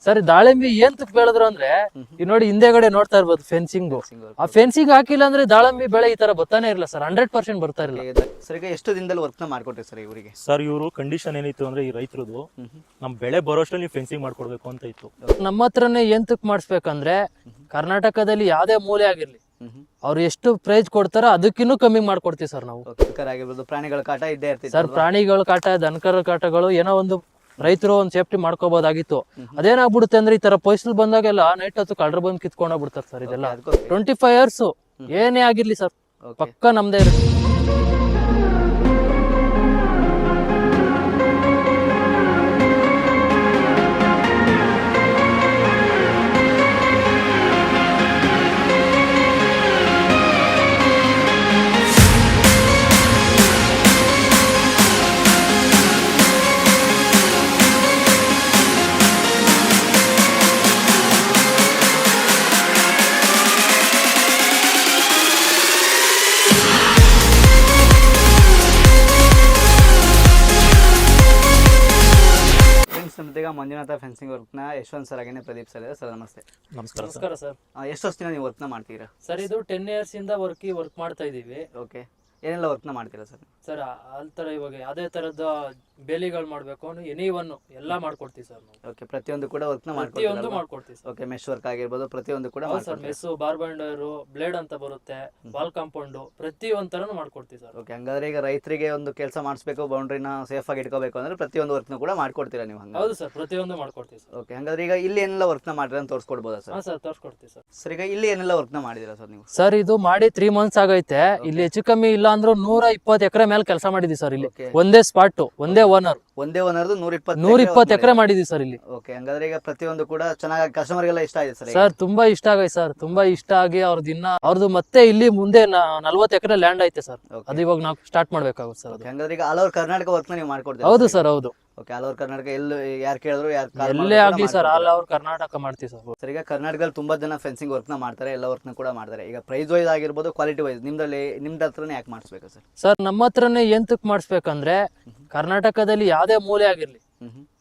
Sir ದಾಳಿಂಬಿ ಏನ್ ತುಕ್ ಬೆಳೆದ್ರು ಅಂದ್ರೆ ಈಗ ನೋಡಿ ಹಿಂದೆಗಡೆ ನೋಡ್ತಾ ಇರ್ಬೋದು ಫೆನ್ಸಿಂಗ್. ಆ ಫೆನ್ಸಿಂಗ್ ಹಾಕಿಲ್ಲ ಅಂದ್ರೆ ದಾಳಿಂಬಿ ಬೆಳೆ ಈ ತರ ಬರ್ತಾನೆ ಇರಲ್ಲ ಸರ್, 100% ಬರ್ತಾ ಇರಲ್ಲ. ಸರ್ ಈಗ ಎಷ್ಟು ದಿನದಲ್ಲಿ ವರ್ಕ್ ಮಾಡ್ಕೊಟ್ರಿ ಸರ್ ಇವರಿಗೆ? ಸರ್ ಇವರು ಕಂಡೀಷನ್ ಏನಿತ್ತು ಅಂದ್ರೆ ಈ ರೈತರದು ನಮ್ ಬೆಳೆ ಬರೋಷ್ಟಲ್ಲಿ ನೀವು ಫೆನ್ಸಿಂಗ್ ಮಾಡ್ಕೊಡ್ಬೇಕು ಅಂತ ಇತ್ತು. ನಮ್ಮ ಹತ್ರನೇ ಏನ್ ತುಕ್ ಮಾಡಿಸ್ಬೇಕಂದ್ರೆ ಕರ್ನಾಟಕದಲ್ಲಿ ಯಾವ್ದೇ ಮೂಲೆ ಆಗಿರ್ಲಿ ಅವ್ರು ಎಷ್ಟು ಪ್ರೈಸ್ ಕೊಡ್ತಾರೋ ಅದಕ್ಕಿನ್ನೂ ಕಮ್ಮಿ ಮಾಡ್ಕೊಡ್ತೀವಿ ಸರ್ ನಾವು. ಆಗಿರ್ಬೋದು, ಪ್ರಾಣಿಗಳ ಕಾಟ ಇದ್ದೇ ಇರ್ತೀವಿ ಸರ್. ಪ್ರಾಣಿಗಳ ಕಾಟ, ದನಕರ ಕಾಟಗಳು ಏನೋ ಒಂದು ರೈತರು ಒಂದು ಸೇಫ್ಟಿ ಮಾಡ್ಕೋಬಹುದಾಗಿತ್ತು. ಅದೇನಾಗ್ಬಿಡುತ್ತೆ ಅಂದ್ರೆ ಈ ತರ ಪೊಯ್ಸಲ್ ಬಂದಾಗೆಲ್ಲ ನೈಟ್ ಹೊತ್ತು ಕಳ್ಳರು ಬಂದು ಕಿತ್ಕೊಂಡೋಗ್ಬಿಡ್ತಾರೆ ಸರ್. ಇದೆಲ್ಲ 25 years ಏನೇ ಆಗಿರ್ಲಿ ಸರ್, ಪಕ್ಕ ನಮ್ದೇ ಇರುತ್ತೆ. ಮಂಜುನಾಥ ಫೆನ್ಸಿಂಗ್ ವರ್ಕ್ ನ ಯಶವಂತ್ ಸರ್ ಹಾಗೇನೆ ಪ್ರದೀಪ್ ಸರ್. ಸರ್ ನಮಸ್ತೆ. ನಮಸ್ಕಾರ ಸರ್. ಎಷ್ಟು ವರ್ಷದಿಂದ ನೀವು ವರ್ಕ್ ನ ಮಾಡ್ತೀರಾ ಸರ್? ಇದು 10 years ಇಂದ ವರ್ಕ್ ಮಾಡ್ತಾ ಇದೀವಿ. ಓಕೆ, ಏನೆಲ್ಲ ವರ್ಕ್ ನ ಮಾಡ್ತೀರಾ ಸರ್? ಸರ್ ತರ ಇವಾಗ ಯಾವ್ದೇ ತರದ ಬೇಲಿಗಳು ಮಾಡ್ಬೇಕು ಎನಿ ಒನ್ ಎಲ್ಲ ಮಾಡ್ಕೊಡ್ತೀವಿ ಸರ್ ನಾವು. ಓಕೆ, ಪ್ರತಿಯೊಂದು ಕೂಡ ವರ್ಕ್ ನ ಮಾಡ್ಕೊಡ್ತೀವಿ ಸರ್. ಓಕೆ, ಮೆಶ್ ವರ್ಕ್ ಆಗಿರ್ಬೋದು ಪ್ರತಿಯೊಂದು ಕೂಡ ಸರ್. ಮೆಸ್, ಬಾರ್ಬಂಡರ್, ಬ್ಲೇಡ್ ಅಂತ ಬರುತ್ತೆ, ವಾಲ್ ಕಾಂಪೌಂಡ್, ಪ್ರತಿಯೊಂದು ತರನು ಮಾಡ್ಕೊಡ್ತೀವಿ ಸರ್. ಓಕೆ, ಹಂಗಾದ್ರೆ ಈಗ ರೈತರಿಗೆ ಒಂದು ಕೆಲಸ ಮಾಡಿಸ್ಬೇಕು, ಬೌಂಡ್ರಿನ ಸೇಫ್ ಆಗಿ ಇಟ್ಕೋಬೇಕು ಅಂದ್ರೆ ಪ್ರತಿಯೊಂದು ವರ್ಕ್ ನ ಕೂಡ ಮಾಡ್ಕೊಡ್ತೀರಾ ನೀವು? ಹೌದು ಸರ್, ಪ್ರತಿಯೊಂದು ಮಾಡ್ಕೊಡ್ತೀವಿ ಸರ್. ಓಕೆ, ಹಂಗಾದ್ರೆ ಈಗ ಇಲ್ಲಿ ಏನೆಲ್ಲ ವರ್ಕ್ ನ ಮಾಡಿದ್ರೆ ಅಂತ ತೋರಿಸ್ಕೊಡ್ಬೋದಾ ಸರ್? ಸರ್ ತೋರಿಸ್ಕೊಡ್ತೀವಿ ಸರ್. ಸರ್ ಈಗ ಇಲ್ಲಿ ಏನೆಲ್ಲ ವರ್ಕ್ ನ ಮಾಡಿದಿರಾ ಸರ್ ನೀವು? ಸರ್ ಇದು ಮಾಡಿ 3 months ಆಗೈತೆ. ಇಲ್ಲಿ ಹೆಚ್ಚು ಕಮ್ಮಿ ಇಲ್ಲ ಅಂದ್ರೂ 120 ಎಕರೆ ಮೇಲೆ ಕೆಲಸ ಮಾಡಿದ್ವಿ ಸರ್. ಇಲ್ಲಿ ಒಂದೇ ಸ್ಪಾಟ್, ಒಂದೇ ಓನರ್ 120 ಎಕರೆ ಮಾಡಿದ್ವಿ ಸರ್ ಇಲ್ಲಿ. ಓಕೆ, ಹಂಗಾದ್ರೆ ಈಗ ಪ್ರತಿಯೊಂದು ಕೂಡ ಚೆನ್ನಾಗಿ ಕಸ್ಟಮರ್ ಗೆಲ್ಲ ಇಷ್ಟ ಆಗಿದೆ ಸರ್? ಸರ್ ತುಂಬಾ ಇಷ್ಟ ಆಗೈತೆ ಸರ್, ತುಂಬಾ ಇಷ್ಟ ಆಗಿ ಅವ್ರದ್ದು ಮತ್ತೆ ಇಲ್ಲಿ ಮುಂದೆ 40 ಎಕರೆ ಲ್ಯಾಂಡ್ ಐತೆ ಸರ್. ಅದು ಇವಾಗ ನಾವು ಸ್ಟಾರ್ಟ್ ಮಾಡ್ಬೇಕಾಗುತ್ತೆ ಸರ್. ಹಂಗಾದ್ರೆ ಈಗ ಆಲ್ ಓವರ್ ಕರ್ನಾಟಕ ವರ್ಕ್ ನೀವು ಮಾಡ್ಕೊಡ್ತೀರಾ? ಹೌದು ಸರ್, ಹೌದು. ಓಕೆ, ಆಲ್ ಓವರ್ ಕರ್ನಾಟಕ ಎಲ್ಲಿ ಯಾರು ಕೇಳಿದ್ರು ಎಲ್ಲೇ ಆಗ್ಲಿ ಸರ್, ಆಲ್ ಓವರ್ ಕರ್ನಾಟಕ ಮಾಡ್ತೀವಿ ಸರ್. ಸರ್ ಈಗ ಕರ್ನಾಟಕದಲ್ಲಿ ತುಂಬಾ ಜನ ಫೆನ್ಸಿಂಗ್ ವರ್ಕ್ ನ ಮಾಡ್ತಾರೆ, ಎಲ್ಲ ವರ್ಕ್ ನ ಕೂಡ ಮಾಡ್ತಾರೆ. ಈಗ ಪ್ರೈಸ್ ವೈಸ್ ಆಗಿರ್ಬೋದು, ಕ್ವಾಲಿಟಿ ವೈಸ್ ನಿಮ್ದು ಹತ್ರನೇ ಯಾಕೆ ಮಾಡಿಸ್ಬೇಕು ಸರ್? ಸರ್ ನಮ್ಮ ಹತ್ರನೇ ಏನ್ ತುಕ್ ಮಾಡಿಸ್ಬೇಕಂದ್ರೆ ಕರ್ನಾಟಕದಲ್ಲಿ ಯಾವ್ದೇ ಮೂಲೆ ಆಗಿರ್ಲಿ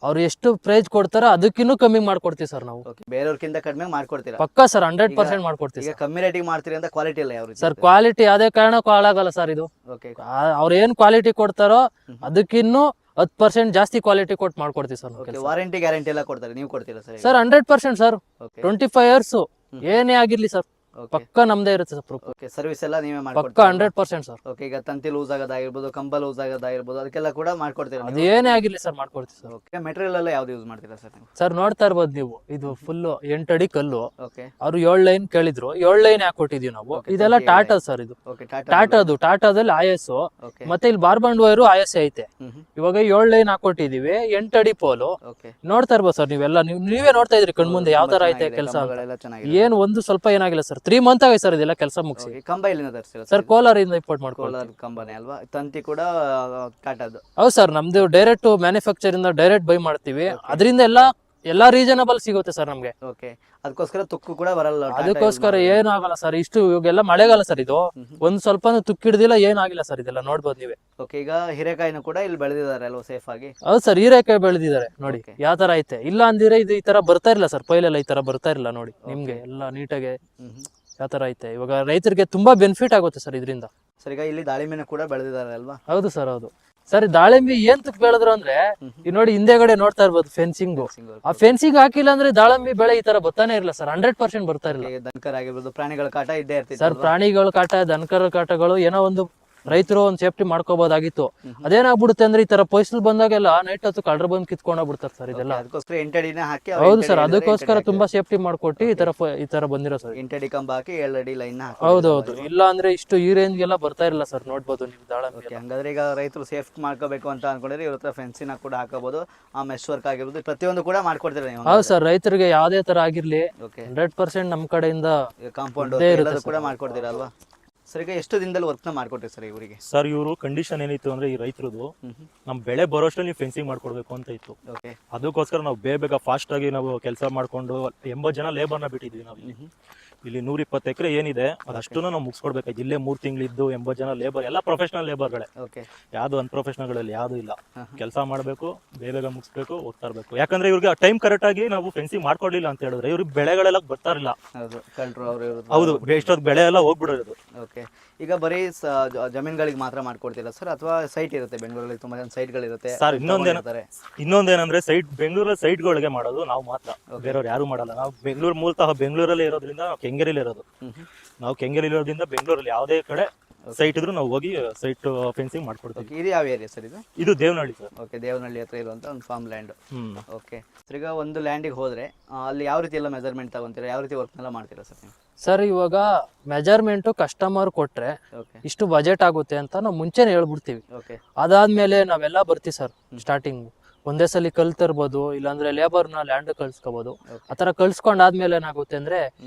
ಅವ್ರು ಎಷ್ಟು ಪ್ರೈಸ್ ಕೊಡ್ತಾರೋ ಅದಕ್ಕಿನ್ನೂ ಕಮ್ಮಿ ಮಾಡ್ಕೊಡ್ತೀವಿ ಸರ್ ನಾವು. ಬೇರೆಯವ್ರಕ್ಕಿಂತ ಕಡಿಮೆ ಮಾಡ್ಕೊಡ್ತೀರಾ? ಪಕ್ಕ ಸರ್, 100% ಮಾಡ್ಕೊಡ್ತೀವಿ. ಈಗ ಕಮ್ಮಿ ರೇಟಿಗೆ ಮಾಡ್ತೀರಿ ಅಂತ ಕ್ವಾಲಿಟಿ ಇಲ್ಲ ಯಾವ ಸರ್? ಕ್ವಾಲಿಟಿ ಯಾವ್ದೇ ಕಾರಣಕ್ಕೂ ಹಾಳಾಗಲ್ಲ ಸರ್ ಇದು. ಅವ್ರು ಏನ್ ಕ್ವಾಲಿಟಿ ಕೊಡ್ತಾರೋ ಅದಕ್ಕಿನ್ನೂ 10% ಜಾಸ್ತಿ ಕ್ವಾಲಿಟಿ ಕೊಟ್ಟು ಮಾಡ್ಕೊಡ್ತೀವಿ ಸರ್. ವಾರಂಟಿ ಗ್ಯಾರಂಟಿ ಎಲ್ಲ ಕೊಡ್ತಾರೆ, ನೀವು ಕೊಡ್ತೀರಾ ಸರ್? Sir 100% sir. 25 years ಏನೇ ಆಗಿರ್ಲಿ ಸರ್, ಪಕ್ಕ ನಮ್ದೇ ಇರುತ್ತೆ ಸರ್. ಓಕೆ, ಸರ್ವಿಸ್ ಎಲ್ಲ ನೀವೇ ಪಕ್ಕ 100% ಸರ್. ಓಕೆ, ಈಗ ತಂತಿ ಲೂಸ್ ಆಗೋದಾಗಿರ್ಬೋದು, ಕಂಬ ಲೂಸ್ ಆಗೋದಾಗಿರ್ಬೋದು, ಅದಕ್ಕೆಲ್ಲ ಕೂಡ ಮಾಡ್ಕೊಡ್ತೀರಾ? ಅದು ಏನೇ ಆಗಿರ್ಲಿ ಸರ್, ಮಾಡ್ಕೊಡ್ತೀವಿ ಸರ್. ಓಕೆ, ಮೆಟೀರಿಯಲ್ ಎಲ್ಲ ಯಾವ್ದು ಯೂಸ್ ಮಾಡ್ತೀರಾ ಸರ್ ನೀವು? ಸರ್ ನೋಡ್ತಾ ಇರ್ಬೋದು ನೀವು, ಇದು ಫುಲ್ 8 ಅಡಿ ಕಲ್ಲು. ಓಕೆ, ಅವ್ರು 7 ಲೈನ್ ಕೇಳಿದ್ರು, 7 ಲೈನ್ ಯಾಕೆ ಕೊಟ್ಟಿದೀವಿ ನಾವು. ಇದೆಲ್ಲ ಟಾಟಾ ಸರ್. ಇದು ಟಾಟಾದಲ್ಲಿ IS, ಮತ್ತೆ ಇಲ್ಲಿ ಬಾರ್ಬಂಡ್ ವೈರು IS ಐತೆ. ಇವಾಗ 7 ಲೈನ್ ಹಾಕೊಟ್ಟಿದೀವಿ, 8 ಅಡಿ ಪೋಲು. ನೋಡ್ತಾ ಇರ್ಬೋದು ಸರ್ ನೀವೆಲ್ಲ, ನೀವೇ ನೋಡ್ತಾ ಇದ್ರಿ ಕಣ್ಮುಂದೆ ಯಾವ ತರ ಐತೆ ಕೆಲಸ. ಏನ್ ಒಂದು ಸ್ವಲ್ಪ ಏನಾಗಿಲ್ಲ ಸರ್. 3 months ಆಗಿದೆ ಸರ್ ಇದೆಲ್ಲ ಕೆಲಸ ಮುಗಿಸಿ. ಕಂಬ ಎಲ್ಲಿಂದ ತರಿಸಿಲ್ಲ ಸರ್? ಕೋಲಾರಿಂದ ಇಂಪೋರ್ಟ್ ಮಾಡ್ಕೊಳ್ಳಿ. ಕಂಬನೇ ಅಲ್ವಾ? ತಂತಿ ಕೂಡ ಟಾಟಾದು? ಹೌದು ಸರ್, ನಮ್ದು ಡೈರೆಕ್ಟ್ ಮ್ಯಾನುಫ್ಯಾಕ್ಚರ್ ಇಂದ ಡೈರೆಕ್ಟ್ ಬೈ ಮಾಡ್ತೀವಿ. ಅದರಿಂದ ಎಲ್ಲಾ ರೀಸನಬಲ್ ಸಿಗುತ್ತೆ ಸರ್ ನಮ್ಗೆ. ಓಕೆ, ಅದಕ್ಕೋಸ್ಕರ ತುಕ್ಕು ಕೂಡ ಬರಲ್ಲ? ಅದಕ್ಕೋಸ್ಕರ ಏನು ಆಗಲ್ಲ ಸರ್. ಇಷ್ಟು ಇವಾಗೆಲ್ಲ ಮಳೆಗಾಲ ಸರ್, ಇದು ಒಂದ್ ಸ್ವಲ್ಪ ತುಕ್ಕು ಹಿಡ್ದಿಲ್ಲ, ಏನಾಗಿಲ್ಲ ಸರ್. ಇದೆಲ್ಲ ನೋಡ್ಬೋದು ನೀವೇ. ಓಕೆ, ಈಗ ಹೀರೆಕಾಯಿನೂ ಕೂಡ ಇಲ್ಲಿ ಬೆಳೆದಿದ್ದಾರೆ ಅಲ್ವಾ ಸೇಫ್ ಆಗಿ? ಹೌದು ಸರ್, ಹೀರೆಕಾಯಿ ಬೆಳೆದಿದ್ದಾರೆ ನೋಡಿ ಯಾವ ತರ ಐತೆ. ಇಲ್ಲ ಅಂದಿದ್ರೆ ಇದು ಈ ತರ ಬರ್ತಾ ಇರಲ್ಲ ಸರ್. ಪೈಲೆಲ್ಲ ಈ ತರ ಬರ್ತಾ ಇರಲ್ಲ ನೋಡಿ ನಿಮ್ಗೆ ಎಲ್ಲ ನೀಟಾಗಿ ಯಾವ ತರ ಐತೆ. ಇವಾಗ ರೈತರಿಗೆ ತುಂಬಾ ಬೆನಿಫಿಟ್ ಆಗುತ್ತೆ ಸರ್ ಇದರಿಂದ. ಸರ್ ಈಗ ಇಲ್ಲಿ ದಾಳಿಂಬೆನ ಕೂಡ ಬೆಳೆದಿದ್ದಾರೆ ಅಲ್ವಾ? ಹೌದು ಸರ್, ಹೌದು. ಸರ್ ದಾಳಿಂಬಿ ಏನ್ ತುಕ್ ಬೆಳೆದ್ರು ಅಂದ್ರೆ ಈಗ ನೋಡಿ ಹಿಂದೆಗಡೆ ನೋಡ್ತಾ ಇರ್ಬೋದು ಫೆನ್ಸಿಂಗ್. ಆ ಫೆನ್ಸಿಂಗ್ ಹಾಕಿಲ್ಲ ಅಂದ್ರೆ ದಾಳಿಂಬಿ ಬೆಳೆ ಈ ತರ ಬರ್ತಾನೆ ಇರಲ್ಲ ಸರ್, 100% ಬರ್ತಾ ಇರಲ್ಲ. ದನಕರ ಆಗಿರ್ಬೋದು, ಪ್ರಾಣಿಗಳ ಕಾಟ ಇದ್ದೇ ಇರ್ತೀವಿ ಸರ್. ಪ್ರಾಣಿಗಳ ಕಾಟ, ದನಕರ ಕಾಟಗಳು ಏನೋ ಒಂದು ರೈತರು ಒಂದು ಸೇಫ್ಟಿ ಮಾಡ್ಕೋಬಹುದಾಗಿತ್ತು. ಅದೇನಾಗ್ಬಿಡುತ್ತೆ ಅಂದ್ರೆ ಈ ತರ ಪೊಯ್ಸಲ್ ಬಂದಾಗೆಲ್ಲ ನೈಟ್ ಹೊತ್ತು ಕಳ್ಳರು ಬಂದು ಕಿತ್ಕೊಂಡೋಗ್ಬಿಡ್ತಾರೆ ಸರ್. ಇದೆಲ್ಲ ಹೌದು ಸರ್, ಅದಕ್ಕೋಸ್ಕರ ತುಂಬಾ ಸೇಫ್ಟಿ ಮಾಡ್ಕೊಟ್ಟು ಈ ತರ ಬಂದಿರೋ ಸರ್. 8 ಅಡಿ ಕಂಬ ಹಾಕಿ 7 ಅಡಿ ಲೈನ್. ಹೌದೌದು, ಇಲ್ಲ ಅಂದ್ರೆ ಇಷ್ಟು ಈ ರೇಂಜ್ ಗೆಲ್ಲ ಬರ್ತಾ ಇರಲ್ಲ ಸರ್. ನೋಡ್ಬೋದು ನೀವು ದಾಳಿಂಬೆ. ಹಂಗಾದ್ರೆ ಈಗ ರೈತರು ಸೇಫ್ಟಿ ಮಾಡ್ಕೋಬೇಕು ಅಂತ ಅನ್ಕೊಂಡ್ರೆ ಇವ್ರ ಹತ್ರ ಫೆನ್ಸಿನ ಕೂಡ ಹಾಕಬಹುದು, ಆ ಮೆಶ್ ವರ್ಕ್ ಆಗಿರ್ಬೋದು, ಪ್ರತಿಯೊಂದು ಕೂಡ ಮಾಡ್ಕೊಡ್ತೀರಾ ನೀವು? ಹೌದು ಸರ್, ರೈತರಿಗೆ ಯಾವ್ದೇ ತರ ಆಗಿರ್ಲಿ 100% ನಮ್ ಕಡೆಯಿಂದ ಕಾಂಪೌಂಡ್ ಕೂಡ ಮಾಡ್ಕೊಡ್ತೀರಾ ಅಲ್ವಾ? ಸರ್ ಈಗ ಎಷ್ಟು ದಿನದಲ್ಲಿ ವರ್ಕ್ನ ಮಾಡ್ಕೊಟ್ರಿ ಸರ್ ಇವರಿಗೆ? ಸರ್ ಇವರು ಕಂಡೀಷನ್ ಏನಿತ್ತು ಅಂದ್ರೆ ಈ ರೈತರದು ನಮ್ ಬೆಳೆ ಬರೋಷ್ಟಲ್ಲಿ ನೀವು ಫೆನ್ಸಿಂಗ್ ಮಾಡ್ಕೊಡ್ಬೇಕು ಅಂತ ಇತ್ತು. ಓಕೆ. ಅದಕ್ಕೋಸ್ಕರ ನಾವು ಬೇಗ ಫಾಸ್ಟ್ ಆಗಿ ನಾವು ಕೆಲಸ ಮಾಡ್ಕೊಂಡು 80 ಜನ ಲೇಬರ್ನ ಬಿಟ್ಟಿದ್ವಿ ನಾವು ಇಲ್ಲಿ 120 ಎಕರೆ ಏನಿದೆ ಅದಷ್ಟು ನಾವು ಮುಗಿಸ್ಕೊಡ್ಬೇಕಾಯ್ತು. ಇಲ್ಲೇ 3 ತಿಂಗಳಿದ್ದು 80 ಜನ ಲೇಬರ್ ಎಲ್ಲ ಪ್ರೊಫೆಷನಲ್ ಲೇಬರ್ಗಳೇ, ಓಕೆ. ಯಾವ್ದು ಅನ್ಪ್ರೊಫೆಷನಲ್ಗಳಲ್ಲಿ ಯಾವ್ದು ಇಲ್ಲ. ಕೆಲಸ ಮಾಡಬೇಕು, ಬೇಗ ಮುಗಿಸ್ಬೇಕು, ಹೋಗ್ತಾ ಇರ್ಬೇಕು. ಯಾಕಂದ್ರೆ ಇವ್ರಿಗೆ ಟೈಮ್ ಕರೆಕ್ಟ್ ಆಗಿ ನಾವು ಫೆನ್ಸಿಂಗ್ ಮಾಡ್ಕೊಡ್ಲಿಲ್ಲ ಅಂತ ಹೇಳಿದ್ರೆ ಇವ್ರಿಗೆ ಬೆಳೆಗಳೆಲ್ಲ ಬರ್ತಾ ಇರಲಿಲ್ಲ. ಹೌದು, ಕಳ್ರು ಅವರು ಹೌದು, ಎಷ್ಟೊತ್ತು ಬೆಳೆ ಎಲ್ಲ ಹೋಗ್ಬಿಡೋದು. ಓಕೆ. ಈಗ ಬರೀ ಜಮೀನುಗಳಿಗೆ ಮಾತ್ರ ಮಾಡ್ಕೊಡ್ತಿಲ್ಲ ಸರ್, ಅಥವಾ ಸೈಟ್ ಇರುತ್ತೆ ಬೆಂಗಳೂರಲ್ಲಿ ತುಂಬಾ ಜನ ಸೈಟ್ಗಳಿರುತ್ತೆ ಸರ್? ಇನ್ನೊಂದೇನಂದ್ರೆ ಸೈಟ್ ಬೆಂಗಳೂರಲ್ಲಿ ಸೈಟ್ಗಳಿಗೆ ಮಾಡೋದು ನಾವು ಮಾತ್ರ, ಬೇರೆಯವ್ರು ಯಾರು ಮಾಡಲ್ಲ. ನಾವು ಬೆಂಗಳೂರು ಮೂಲತಃ ಬೆಂಗಳೂರಲ್ಲಿ ಇರೋದ್ರಿಂದ ನಾವು ಕೆಂಗೇರಿಲಿ ಇರೋದು. ನಾವು ಕೆಂಗೇರಿಲಿ ಇರೋದ್ರಿಂದ ಬೆಂಗಳೂರಲ್ಲಿ ಯಾವುದೇ ಕಡೆ ಸೈಟ್ ಇದ್ರು ನಾವು ಹೋಗಿ ಸೈಟ್ ಫೆನ್ಸಿಂಗ್ ಮಾಡ್ಕೊಡ್ತೀವಿ. ಇದು ಯಾವ ಏರಿಯಾ ಸರ್ ಇದು? ಇದು ದೇವನಹಳ್ಳಿ ಸರ್. ಓಕೆ, ದೇವನಹಳ್ಳಿ ಹತ್ರ ಇರುವಂತ ಒಂದು ಫಾರ್ಮ್ ಲ್ಯಾಂಡ್. ಓಕೆ ಸರ್, ಈಗ ಒಂದು ಲ್ಯಾಂಡಿಗೆ ಹೋದ್ರೆ ಅಲ್ಲಿ ಯಾವ ರೀತಿ ಎಲ್ಲ ಮೆಜರ್ಮೆಂಟ್ ತಗೊಂತೀರಾ, ಯಾವ ರೀತಿ ವರ್ಕ್ನೆಲ್ಲ ಮಾಡ್ತೀರಾ ಸರ್ ನೀವು? ಸರ್ ಇವಾಗ ಮೆಜರ್ಮೆಂಟು ಕಸ್ಟಮರ್ ಕೊಟ್ರೆ ಓಕೆ. ಇಷ್ಟು ಬಜೆಟ್ ಆಗುತ್ತೆ ಅಂತ ನಾವು ಮುಂಚೆನೆ ಹೇಳ್ಬಿಡ್ತೀವಿ. ಓಕೆ. ಅದಾದ್ಮೇಲೆ ನಾವೆಲ್ಲ ಬರ್ತೀವಿ ಸರ್. ಸ್ಟಾರ್ಟಿಂಗ್ ಒಂದೇ ಸಲ ಕಲ್ತಿರ್ಬೋದು, ಇಲ್ಲಾಂದ್ರೆ ಲೇಬರ್ನ ಲ್ಯಾಂಡ್ ಕಳ್ಸ್ಕೋಬಹುದು. ಆ ತರ ಕಳ್ಸ್ಕೊಂಡಾದ್ಮೇಲೆ ಏನಾಗುತ್ತೆ ಅಂದ್ರೆ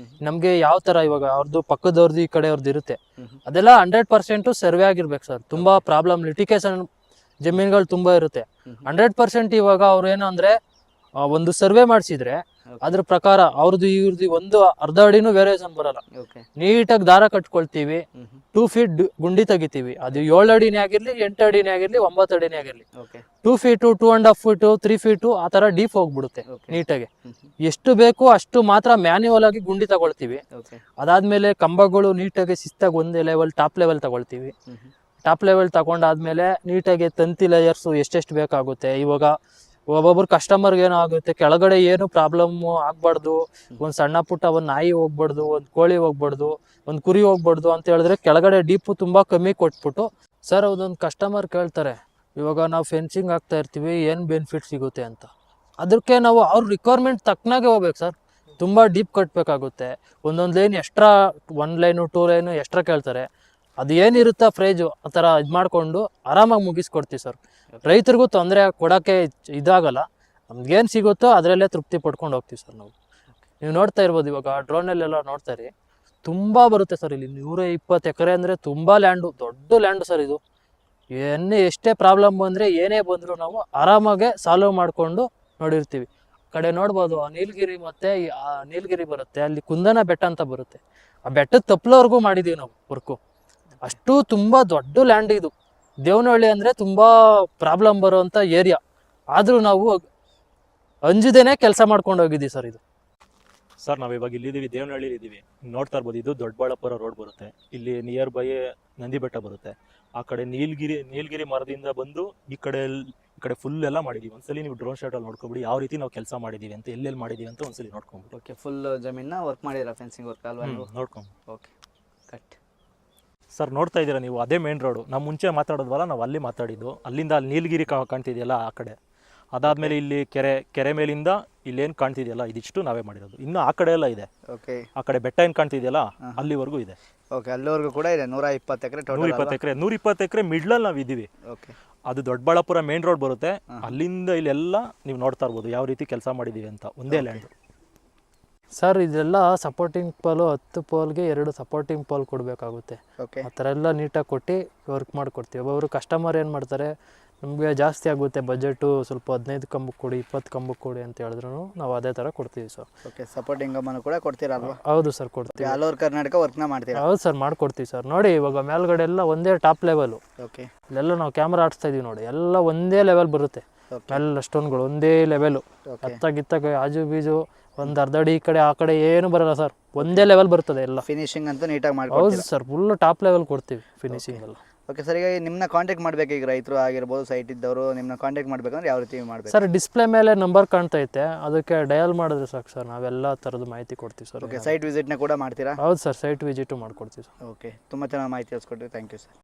ನಮ್ಗೆ ಯಾವ ತರ ಇವಾಗ ಅವ್ರದ್ದು ಪಕ್ಕದವ್ರದ್ದು ಈ ಕಡೆ ಅವ್ರದ್ದು ಇರುತ್ತೆ, ಅದೆಲ್ಲ 100% ಸರ್ವೆ ಆಗಿರ್ಬೇಕು ಸರ್. ತುಂಬಾ ಪ್ರಾಬ್ಲಮ್ ಲಿಟಿಗೇಷನ್ ಜಮೀನುಗಳು ತುಂಬಾ ಇರುತ್ತೆ. 100% ಇವಾಗ ಅವ್ರು ಏನು ಅಂದ್ರೆ ಒಂದು ಸರ್ವೆ ಮಾಡಿಸಿದ್ರೆ ಅದ್ರ ಪ್ರಕಾರ ಅವ್ರದ್ದು ಇವ್ರದ್ದು ಒಂದು ಅರ್ಧ ಅಡಿನೂ ವೇರಿಯೇಷನ್ ಬರಲ್ಲ. ನೀಟಾಗಿ ದಾರ ಕಟ್ಕೊಳ್ತೀವಿ, 2 ಫೀಟ್ ಗುಂಡಿ ತೆಗಿತೀವಿ. ಅದು 7 ಅಡಿನೇ ಆಗಿರ್ಲಿ, 8 ಅಡಿನೇ ಆಗಿರ್ಲಿ, 9 ಅಡಿನೇ ಆಗಿರ್ಲಿ, 2 ಫೀಟು, 2.5 ಫೀಟು, 3 ಫೀಟು ಆ ತರ ಡೀಪ್ ಹೋಗ್ಬಿಡುತ್ತೆ ನೀಟಾಗಿ. ಎಷ್ಟು ಬೇಕು ಅಷ್ಟು ಮಾತ್ರ ಮ್ಯಾನ್ಯುವಲ್ ಆಗಿ ಗುಂಡಿ ತಗೊಳ್ತೀವಿ. ಅದಾದ್ಮೇಲೆ ಕಂಬಗಳು ನೀಟಾಗಿ ಶಿಸ್ತಾಗಿ ಒಂದೇ ಲೆವೆಲ್, ಟಾಪ್ ಲೆವೆಲ್ ತಗೊಳ್ತೀವಿ. ಟಾಪ್ ಲೆವೆಲ್ ತಗೊಂಡಾದ್ಮೇಲೆ ನೀಟಾಗಿ ತಂತಿ ಲೇಯರ್ಸ್ ಎಷ್ಟೆಷ್ಟು ಬೇಕಾಗುತ್ತೆ. ಇವಾಗ ಒಬ್ಬೊಬ್ರು ಕಸ್ಟಮರ್ಗೆ ಏನೋ ಆಗುತ್ತೆ, ಕೆಳಗಡೆ ಏನು ಪ್ರಾಬ್ಲಮ್ ಆಗ್ಬಾರ್ದು, ಒಂದ್ ಸಣ್ಣ ಪುಟ್ಟ ಒಂದ್ ನಾಯಿ ಹೋಗ್ಬಾರ್ದು, ಒಂದ್ ಕೋಳಿ ಹೋಗ್ಬಾರ್ದು, ಒಂದ್ ಕುರಿ ಹೋಗ್ಬಾರ್ದು ಅಂತ ಹೇಳಿದ್ರೆ ಕೆಳಗಡೆ ಡೀಪ್ ತುಂಬಾ ಕಮ್ಮಿ ಕೊಟ್ಬಿಟ್ಟು ಸರ್ ಅದೊಂದು ಕಸ್ಟಮರ್ ಕೇಳ್ತಾರೆ, ಇವಾಗ ನಾವು ಫೆನ್ಸಿಂಗ್ ಆಗ್ತಾ ಇರ್ತೀವಿ, ಏನ್ ಬೆನಿಫಿಟ್ ಸಿಗುತ್ತೆ ಅಂತ. ಅದಕ್ಕೆ ನಾವು ಅವ್ರ ರಿಕ್ವೈರ್ಮೆಂಟ್ ತಕ್ಕನಾಗೆ ಹೋಗ್ಬೇಕು ಸರ್. ತುಂಬಾ ಡೀಪ್ ಕಟ್ಬೇಕಾಗುತ್ತೆ. ಒಂದೊಂದು line extra, 1 line 2 line extra ಕೇಳ್ತಾರೆ. ಅದು ಏನಿರುತ್ತಾ ಪ್ರೈಜು ಆ ಥರ ಇದು ಮಾಡಿಕೊಂಡು ಆರಾಮಾಗಿ ಮುಗಿಸ್ಕೊಡ್ತೀವಿ ಸರ್. ರೈತರಿಗೂ ತೊಂದರೆ ಕೊಡೋಕ್ಕೆ ಇದಾಗಲ್ಲ. ನಮ್ಗೇನು ಸಿಗುತ್ತೋ ಅದರಲ್ಲೇ ತೃಪ್ತಿ ಪಡ್ಕೊಂಡು ಹೋಗ್ತೀವಿ ಸರ್ ನಾವು. ನೀವು ನೋಡ್ತಾ ಇರ್ಬೋದು ಇವಾಗ ಡ್ರೋನಲ್ಲೆಲ್ಲ ನೋಡ್ತಾ ಇರಿ, ತುಂಬ ಬರುತ್ತೆ ಸರ್ ಇಲ್ಲಿ. 120 ಎಕರೆ ಅಂದರೆ ತುಂಬ ಲ್ಯಾಂಡು, ದೊಡ್ಡ ಲ್ಯಾಂಡು ಸರ್ ಇದು. ಎಷ್ಟೇ ಪ್ರಾಬ್ಲಮ್ ಬಂದರೆ ಏನೇ ಬಂದರೂ ನಾವು ಆರಾಮಾಗೆ ಸಾಲ್ವ್ ಮಾಡಿಕೊಂಡು ನೋಡಿರ್ತೀವಿ. ಕಡೆ ನೋಡ್ಬೋದು ನೀಲಗಿರಿ, ಮತ್ತು ನೀಲಗಿರಿ ಬರುತ್ತೆ, ಅಲ್ಲಿ ಕುಂದನ ಬೆಟ್ಟ ಅಂತ ಬರುತ್ತೆ. ಆ ಬೆಟ್ಟದ ತಪ್ಪಲವರೆಗೂ ಮಾಡಿದ್ದೀವಿ ನಾವು ವರ್ಕು. ಅಷ್ಟು ತುಂಬ ದೊಡ್ಡ ಲ್ಯಾಂಡ್ ಇದು. ದೇವನಹಳ್ಳಿ ಅಂದರೆ ತುಂಬ ಪ್ರಾಬ್ಲಮ್ ಬರುವಂಥ ಏರಿಯಾ, ಆದರೂ ನಾವು ಅಂಜದೇನೆ ಕೆಲಸ ಮಾಡ್ಕೊಂಡು ಹೋಗಿದ್ದೀವಿ ಸರ್. ಇದು ಸರ್ ನಾವು ಇವಾಗ ಇಲ್ಲಿದ್ದೀವಿ, ದೇವನಹಳ್ಳಿ ಇದ್ದೀವಿ. ನೋಡ್ತಾ ಇರ್ಬೋದು, ಇದು ದೊಡ್ಡಬಳ್ಳಾಪುರ ರೋಡ್ ಬರುತ್ತೆ. ಇಲ್ಲಿ ನಿಯರ್ ಬೈ ನಂದಿ ಬೆಟ್ಟ ಬರುತ್ತೆ. ಆ ಕಡೆ ನೀಲಗಿರಿ ಮರದಿಂದ ಬಂದು ಈ ಕಡೆ ಫುಲ್ ಎಲ್ಲ ಮಾಡಿದೀವಿ. ಒಂದ್ಸಲಿ ನೀವು ಡ್ರೋನ್ ಶಾಟ್ ಅಲ್ಲಿ ನೋಡ್ಕೊಬಿಡಿ ಯಾವ ರೀತಿ ನಾವು ಕೆಲಸ ಮಾಡಿದೀವಿ ಅಂತ, ಎಲ್ಲೆಲ್ಲಿ ಮಾಡಿದೀವಿ ಅಂತ ಒಂದ್ಸಲಿ ನೋಡ್ಕೊಂಬಿಡಿ. ಓಕೆ, ಫುಲ್ ಜಮೀನ ವರ್ಕ್ ಮಾಡಿದ್ರ ಫೆನ್ಸಿಂಗ್ ವರ್ಕ್ ಅಲ್ವಾ? ನೋಡ್ಕೊಂಡು. Okay, cut. ಸರ್ ನೋಡ್ತಾ ಇದ್ದೀರಾ ನೀವು, ಅದೇ ಮೇನ್ ರೋಡು. ನಾವು ಮುಂಚೆ ಮಾತಾಡೋದ್ವಲ್ಲ, ನಾವು ಅಲ್ಲಿ ಮಾತಾಡಿದ್ದು. ಅಲ್ಲಿಂದ ಅಲ್ಲಿ ನೀಲಗಿರಿ ಕಾಣ್ತಿದೆಯಲ್ಲ ಆ ಕಡೆ, ಅದಾದ್ಮೇಲೆ ಇಲ್ಲಿ ಕೆರೆ ಮೇಲಿಂದ ಇಲ್ಲೇನು ಕಾಣ್ತಿದೆಯಲ್ಲ ಇದಿಷ್ಟು ನಾವೇ ಮಾಡಿರೋದು. ಇನ್ನು ಆ ಕಡೆ ಎಲ್ಲ ಇದೆ. ಓಕೆ, ಆ ಕಡೆ ಬೆಟ್ಟ ಏನು ಕಾಣ್ತಿದೆಯಲ್ಲ ಅಲ್ಲಿವರೆಗೂ ಇದೆ. ಓಕೆ, ಅಲ್ಲಿವರೆಗೂ ಕೂಡ ಇದೆ. 120 ಎಕರೆ ಟೋಟಲ್. 120 ಎಕರೆ ಮಿಡ್ಲಲ್ಲಿ ನಾವು ಇದ್ದೀವಿ. ಓಕೆ, ಅದು ದೊಡ್ಡಬಳ್ಳಾಪುರ ಮೇನ್ ರೋಡ್ ಬರುತ್ತೆ. ಅಲ್ಲಿಂದ ಇಲ್ಲೆಲ್ಲ ನೀವು ನೋಡ್ತಾ ಇರ್ಬೋದು ಯಾವ ರೀತಿ ಕೆಲಸ ಮಾಡಿದೀವಿ ಅಂತ. ಒಂದೇ ಲ್ಯಾಂಡ್ ಸರ್. ಇದೆಲ್ಲ ಸಪೋರ್ಟಿಂಗ್ ಪೋಲು, 10 ಪೋಲ್ಗೆ 2 ಸಪೋರ್ಟಿಂಗ್ ಪೋಲ್ ಕೊಡಬೇಕಾಗುತ್ತೆ. ಆ ಥರ ಎಲ್ಲ ನೀಟಾಗಿ ಕೊಟ್ಟು ವರ್ಕ್ ಮಾಡಿಕೊಡ್ತೀವಿ. ಒಬ್ಬೊಬ್ರು ಕಸ್ಟಮರ್ ಏನು ಮಾಡ್ತಾರೆ, ನಮಗೆ ಜಾಸ್ತಿ ಆಗುತ್ತೆ ಬಜೆಟು, ಸ್ವಲ್ಪ 15 ಕಂಬಕ್ಕೆ ಕೊಡಿ, 20 ಕಂಬಕ್ಕೆ ಕೊಡಿ ಅಂತ ಹೇಳಿದ್ರು ನಾವು ಅದೇ ಥರ ಕೊಡ್ತೀವಿ ಸರ್. ಓಕೆ, ಸಪೋರ್ಟಿಂಗ್ ಕಂಬನು ಕೂಡ ಕೊಡ್ತೀರಲ್ವಾ? ಹೌದು ಸರ್, ಕೊಡ್ತೀವಿ. ಆಲ್ ಓವರ್ ಕರ್ನಾಟಕ ವರ್ಕ್ನ ಮಾಡ್ತೀವಿ. ಹೌದು ಸರ್, ಮಾಡ್ಕೊಡ್ತೀವಿ ಸರ್. ನೋಡಿ ಇವಾಗ ಮೇಲ್ಗಡೆ ಎಲ್ಲ ಒಂದೇ ಟಾಪ್ ಲೆವೆಲು. ಓಕೆ, ಇಲ್ಲೆಲ್ಲ ನಾವು ಕ್ಯಾಮ್ರಾ ಆಡಿಸ್ತಾ ಇದೀವಿ ನೋಡಿ, ಎಲ್ಲ ಒಂದೇ ಲೆವೆಲ್ ಬರುತ್ತೆ. ಎಲ್ಲ ಸ್ಟೋನ್ಗಳು ಒಂದೇ ಲೆವೆಲು. ಹತ್ತಾಗಿತ್ತಾಗ ಆಜು ಬೀಜು ಒಂದು ಅರ್ಧ ಅಡಿ ಈ ಕಡೆ ಆ ಕಡೆ ಏನು ಬರಲ್ಲ ಸರ್, ಒಂದೇ ಲೆವೆಲ್ ಬರ್ತದೆ ಎಲ್ಲ. ಫಿನಿಶಿಂಗ್ ಅಂತೂ ನೀಟಾಗಿ ಮಾಡಿ. ಹೌದು ಸರ್, ಫುಲ್ ಟಾಪ್ ಲೆವೆಲ್ ಕೊಡ್ತೀವಿ ಫಿನಿಶಿಂಗ್ ಎಲ್ಲ. ಓಕೆ ಸರ್, ಈಗ ನಿಮ್ಮನ್ನ ಕಾಂಟ್ಯಾಕ್ಟ್ ಮಾಡಬೇಕು, ಈಗ ರೈತರು ಆಗಿರ್ಬೋದು, ಸೈಟ್ ಇದ್ದವರು ನಿಮ್ಮನ್ನ ಕಾಂಟ್ಯಾಕ್ಟ್ ಮಾಡ್ಬೇಕಂದ್ರೆ ಯಾವ ರೀತಿ ಮಾಡಬೇಕು ಸರ್? ಡಿಸ್ಪ್ಲೇ ಮೇಲೆ ನಂಬರ್ ಕಾಣ್ತೈತೆ, ಅದಕ್ಕೆ ಡಯಲ್ ಮಾಡಿದ್ರೆ ಸಾಕು ಸರ್, ನಾವೆಲ್ಲ ಥರದ ಮಾಹಿತಿ ಕೊಡ್ತೀವಿ ಸರ್. ಓಕೆ, ಸೈಟ್ ವಿಸಿಟ್ನ ಕೂಡ ಮಾಡ್ತೀರಾ? ಹೌದು ಸರ್, ಸೈಟ್ ವಿಸಿಟು ಮಾಡ್ಕೊಡ್ತೀವಿ ಸರ್. ಓಕೆ, ತುಂಬ ಚೆನ್ನಾಗಿ ಮಾಹಿತಿ ತಿಳಿಸ್ಕೊಡ್ತೀವಿ. Thank you sir.